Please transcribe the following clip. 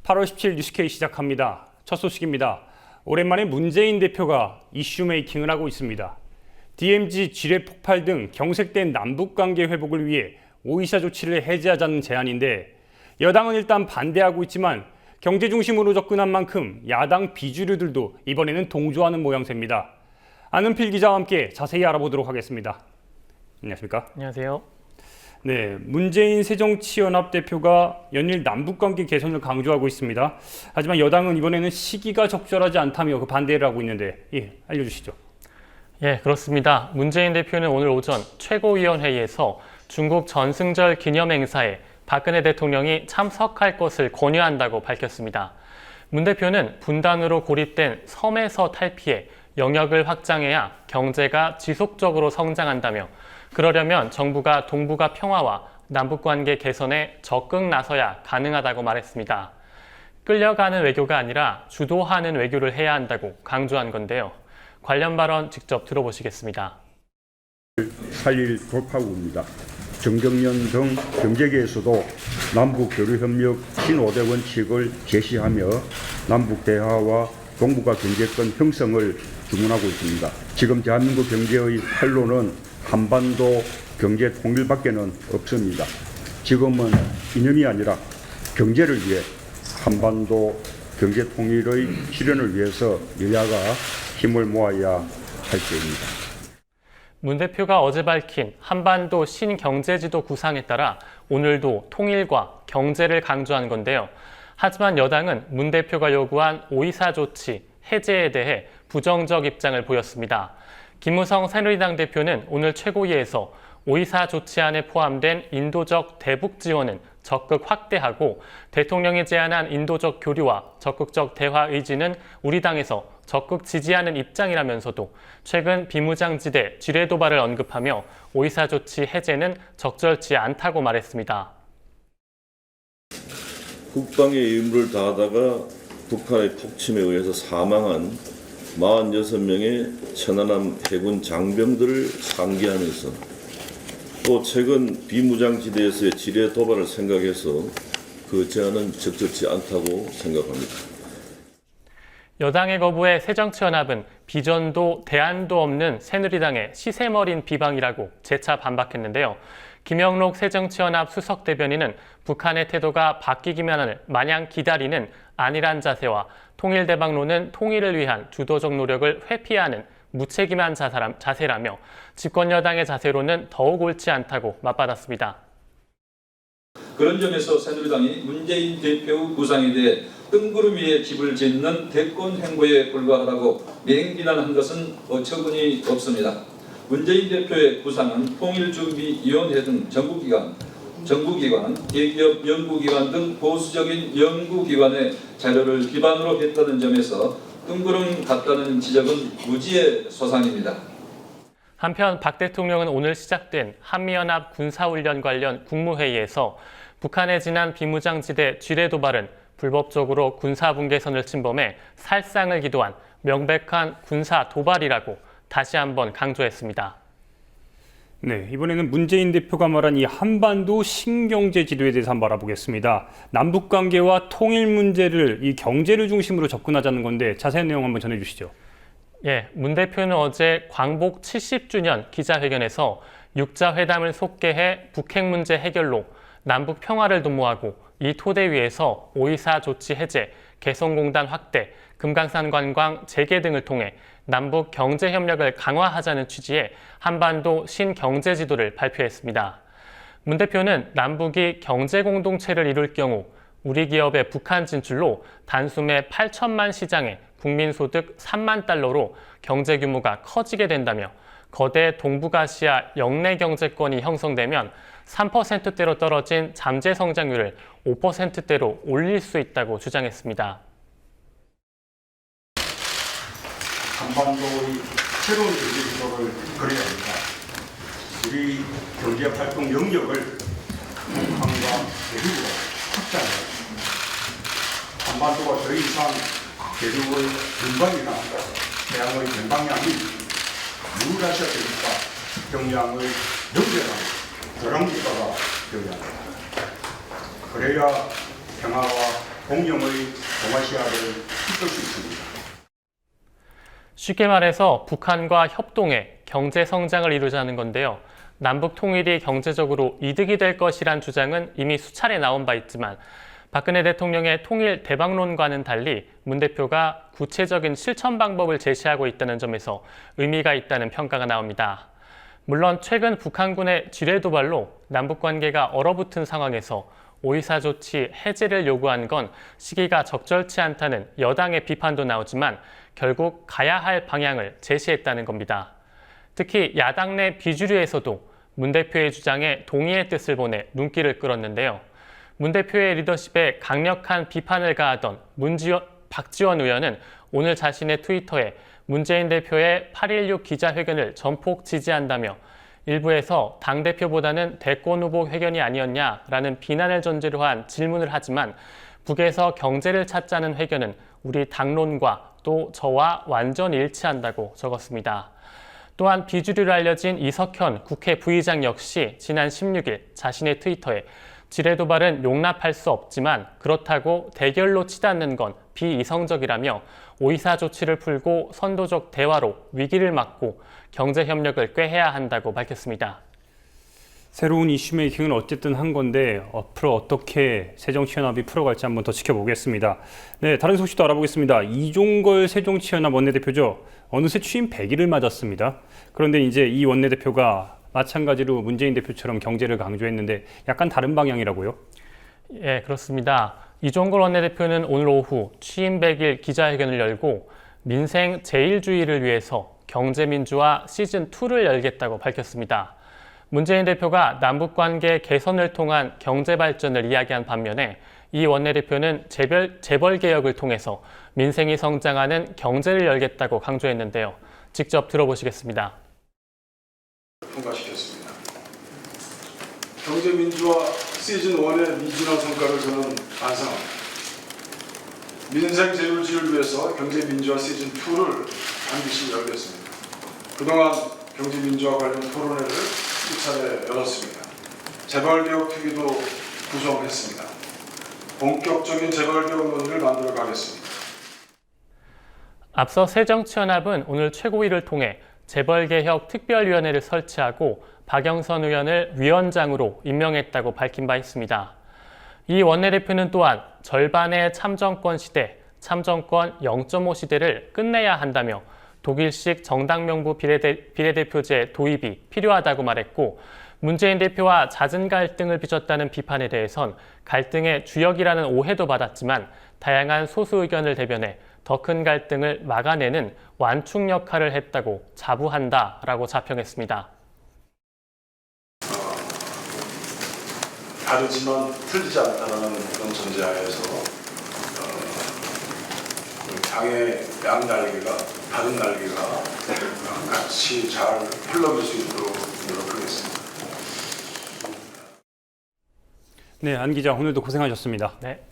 8월 17일 뉴스K 시작합니다. 첫 소식입니다. 오랜만에 문재인 대표가 이슈 메이킹을 하고 있습니다. DMZ 지뢰 폭발 등 경색된 남북관계 회복을 위해 오이사 조치를 해제하자는 제안인데 여당은 일단 반대하고 있지만 경제 중심으로 접근한 만큼 야당 비주류들도 이번에는 동조하는 모양새입니다. 안은필 기자와 함께 자세히 알아보도록 하겠습니다. 안녕하십니까? 안녕하세요. 네, 문재인 새정치연합 대표가 연일 남북관계 개선을 강조하고 있습니다. 하지만 여당은 이번에는 시기가 적절하지 않다며 반대를 하고 있는데 알려주시죠. 예, 그렇습니다. 문재인 대표는 오늘 오전 최고위원회의에서 중국 전승절 기념행사에 박근혜 대통령이 참석할 것을 권유한다고 밝혔습니다. 문 대표는 분단으로 고립된 섬에서 탈피해 영역을 확장해야 경제가 지속적으로 성장한다며 그러려면 정부가 동북아 평화와 남북관계 개선에 적극 나서야 가능하다고 말했습니다. 끌려가는 외교가 아니라 주도하는 외교를 해야 한다고 강조한 건데요. 관련 발언 직접 들어보시겠습니다. 살릴 돌파구입니다. 정경련 등 경제계에서도 남북교류협력 신5대 원칙을 제시하며 남북 대화와 동북아 경제권 형성을 주문하고 있습니다. 지금 대한민국 경제의 활로는 한반도 경제 통일밖에는 없습니다. 지금은 이념이 아니라 경제를 위해 한반도 경제 통일의 실현을 위해서 여야가 힘을 모아야 할 때입니다. 문 대표가 어제 밝힌 한반도 신경제지도 구상에 따라 오늘도 통일과 경제를 강조한 건데요. 하지만 여당은 문 대표가 요구한 오이사 조치 해제에 대해 부정적 입장을 보였습니다. 김무성 새누리당 대표는 오늘 최고위에서 오이사 조치안에 포함된 인도적 대북 지원은 적극 확대하고 대통령이 제안한 인도적 교류와 적극적 대화 의지는 우리 당에서 적극 지지하는 입장이라면서도 최근 비무장지대 지뢰 도발을 언급하며 오이사 조치 해제는 적절치 않다고 말했습니다. 국방의 의무를 다하다가 북한의 폭침에 의해서 사망한 46명의 천안함 해군 장병들을 상기하면서 또 최근 비무장지대에서의 지뢰 도발을 생각해서 그 제안은 적절치 않다고 생각합니다. 여당의 거부에 새정치연합은 비전도 대안도 없는 새누리당의 시세머린 비방이라고 재차 반박했는데요. 김영록 새정치연합 수석대변인은 북한의 태도가 바뀌기만을 마냥 기다리는 안일한 자세와 통일대박론은 통일을 위한 주도적 노력을 회피하는 무책임한 자세라며 집권여당의 자세로는 더욱 옳지 않다고 맞받았습니다. 그런 점에서 새누리당이 문재인 대표의 구상에 대해 뜬구름 위에 집을 짓는 대권 행보에 불과하다고 맹비난한 것은 어처구니 없습니다. 문재인 대표의 구상은 통일준비위원회 등 정부기관, 대기업 연구기관 등 보수적인 연구기관의 자료를 기반으로 했다는 점에서 뜬구름 같다는 지적은 무지의 소상입니다. 한편 박 대통령은 오늘 시작된 한미연합 군사훈련 관련 국무회의에서 북한의 지난 비무장지대 지뢰 도발은 불법적으로 군사분계선을 침범해 살상을 기도한 명백한 군사 도발이라고 다시 한번 강조했습니다. 네, 이번에는 문재인 대표가 말한 이 한반도 신경제 지도에 대해서 한번 알아보겠습니다. 남북 관계와 통일 문제를 이 경제를 중심으로 접근하자는 건데 자세한 내용 한번 전해주시죠. 예, 문 대표는 어제 광복 70주년 기자회견에서 6자 회담을 속개해 북핵 문제 해결로 남북 평화를 도모하고 이 토대 위에서 오이사 조치 해제, 개성공단 확대, 금강산 관광 재개 등을 통해 남북 경제 협력을 강화하자는 취지의 한반도 신경제 지도를 발표했습니다. 문 대표는 남북이 경제 공동체를 이룰 경우 우리 기업의 북한 진출로 단숨에 8천만 시장에 국민소득 3만 달러로 경제 규모가 커지게 된다며 거대 동북아시아 영내 경제권이 형성되면 3%대로 떨어진 잠재 성장률을 5%대로 올릴 수 있다고 주장했습니다. 한반도의 새로운 경제 구도를 그려야 합니다. 우리 경제 활동 영역을 북한과 대륙으로 확장해야 합니다. 한반도가 더 이상 대륙의 전방이나 태양의 전방향이 유라시아 대륙과 평양의 연결하는 교량국가가 되어야 합니다. 그래야 평화와 공영의 동아시아를 이끌 수 있습니다. 쉽게 말해서 북한과 협동해 경제 성장을 이루자는 건데요. 남북 통일이 경제적으로 이득이 될 것이란 주장은 이미 수차례 나온 바 있지만 박근혜 대통령의 통일 대박론과는 달리 문 대표가 구체적인 실천 방법을 제시하고 있다는 점에서 의미가 있다는 평가가 나옵니다. 물론 최근 북한군의 지뢰 도발로 남북 관계가 얼어붙은 상황에서 5.24 조치 해제를 요구한 건 시기가 적절치 않다는 여당의 비판도 나오지만 결국 가야 할 방향을 제시했다는 겁니다. 특히 야당 내 비주류에서도 문 대표의 주장에 동의의 뜻을 보내 눈길을 끌었는데요. 문 대표의 리더십에 강력한 비판을 가하던 박지원 의원은 오늘 자신의 트위터에 문재인 대표의 8.16 기자회견을 전폭 지지한다며 일부에서 당대표보다는 대권 후보 회견이 아니었냐라는 비난을 전제로 한 질문을 하지만 북에서 경제를 찾자는 회견은 우리 당론과 또 저와 완전히 일치한다고 적었습니다. 또한 비주류로 알려진 이석현 국회 부의장 역시 지난 16일 자신의 트위터에 지뢰 도발은 용납할 수 없지만 그렇다고 대결로 치닫는 건 비이성적이라며 5.24 조치를 풀고 선도적 대화로 위기를 막고 경제 협력을 꾀해야 한다고 밝혔습니다. 새로운 이슈 메이킹은 어쨌든 한 건데 앞으로 어떻게 새정치연합이 풀어갈지 한번 더 지켜보겠습니다. 네, 다른 소식도 알아보겠습니다. 이종걸 새정치연합 원내대표죠. 어느새 취임 100일을 맞았습니다. 그런데 이제 이 원내대표가 마찬가지로 문재인 대표처럼 경제를 강조했는데 약간 다른 방향이라고요? 예, 그렇습니다. 이종걸 원내대표는 오늘 오후 취임 100일 기자회견을 열고 민생 제1주의를 위해서 경제민주화 시즌2를 열겠다고 밝혔습니다. 문재인 대표가 남북관계 개선을 통한 경제발전을 이야기한 반면에 이 원내대표는 재벌개혁을 통해서 민생이 성장하는 경제를 열겠다고 강조했는데요. 직접 들어보시겠습니다. 통과시켰습니다. 경제민주화 시즌1의 미진한 성과를 저는 반성합니다. 민생 제1주의를 위해서 경제민주화 시즌2를 반드시 열겠습니다. 그동안 경제민주화 관련 토론회를 수차례 열었습니다. 재벌개혁 특위도 구성했습니다. 본격적인 재벌개혁 논의를 만들어 가겠습니다. 앞서 새정치연합은 오늘 최고위를 통해 재벌개혁 특별위원회를 설치하고 박영선 의원을 위원장으로 임명했다고 밝힌 바 있습니다. 이 원내대표는 또한 절반의 참정권 시대, 참정권 0.5 시대를 끝내야 한다며 독일식 정당명부 비례대표제 도입이 필요하다고 말했고 문재인 대표와 잦은 갈등을 빚었다는 비판에 대해선 갈등의 주역이라는 오해도 받았지만 다양한 소수 의견을 대변해 더 큰 갈등을 막아내는 완충 역할을 했다고 자부한다라고 자평했습니다. 다르지만 틀리지 않다는 그런 전제하에서 당의 양 날개가 다른 날개가 같이 잘 흘러갈 수 있도록 노력하겠습니다. 네, 안 기자 오늘도 고생하셨습니다. 네.